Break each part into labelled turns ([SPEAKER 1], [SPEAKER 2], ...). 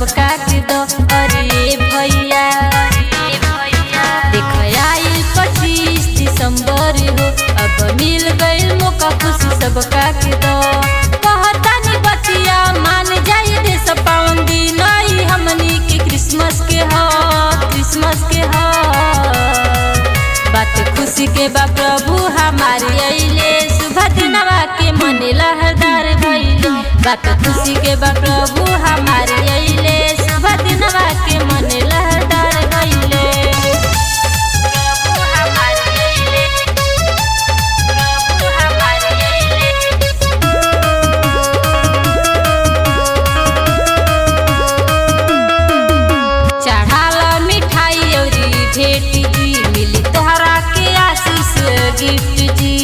[SPEAKER 1] सबका के दो। अरे भैया देख आइल 25 दिसंबर हो, अब मिल गइल मौका खुशी सबका के दो। कहता नी बतिया मान जाई देश पावन दिन आई हमनी के क्रिसमस के हो, क्रिसमस के हो। बात खुशी के बा प्रभु हमारे अइले, शुभ दिनवा के मने लहरदार भइले। बात खुशी के बा प्रभु हमारे अइले, शुभ दिनवा के मने लहरदार भइले। प्रभु हमारे अइले, प्रभु हमारे अइले। चढ़ाला मिठाई औरी भेट जी, मिली तोहरा के आशीष गिफ्ट जी।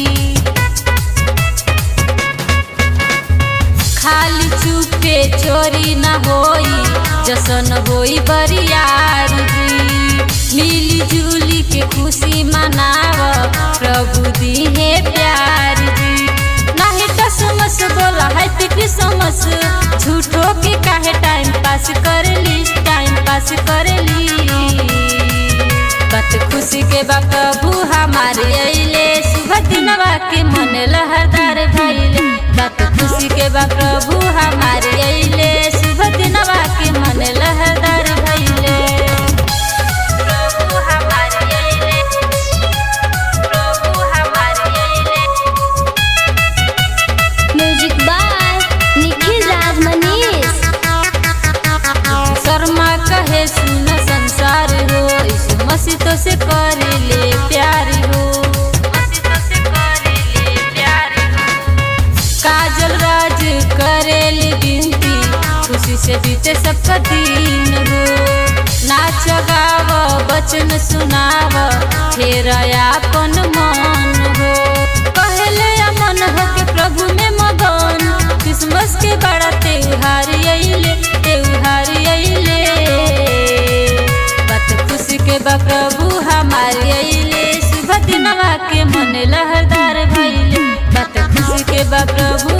[SPEAKER 1] खाली चुपे चोरी न होई, जसन होई बरियार जी। मिली जुली के खुशी मनाव, प्रभु दीहे प्यार जी। नहीं कसमस बोला हैप्पी क्रिसमस, झूठो के काहे टाइम पास करली, टाइम पास करली। बात खुशी के बा प्रभु हमारे अइले, शुभ दिनवा के मन लहरदार भइले। बात खुशी के बा प्रभु हमारे अइले, शुभ दिनवा के मन लहरदार भइले। प्रभु हमारे अइले, प्रभु हमारे अइले।
[SPEAKER 2] म्यूजिक बाय निखिल राज मनीष।
[SPEAKER 1] शर्मा कहे सुन संसार हो, यीशु मसीह तो से करे ले प्यार हो, मसीह तो से करे ले प्यार हो। काजल राज करेली बिनती, खुशी से बीते सबका दिन हो। नाच गाव वचन सुनाव, फेरा अपन मन हो। पहले अमन हो के प्रभु में मगन, क्रिसमस के बड़ा त्योहार अइले, त्योहार अइले। बात खुशी के बा प्रभु हमारे अइले, शुभ दिनवा के मन लहरदार भइले। बात खुशी के बा प्रभु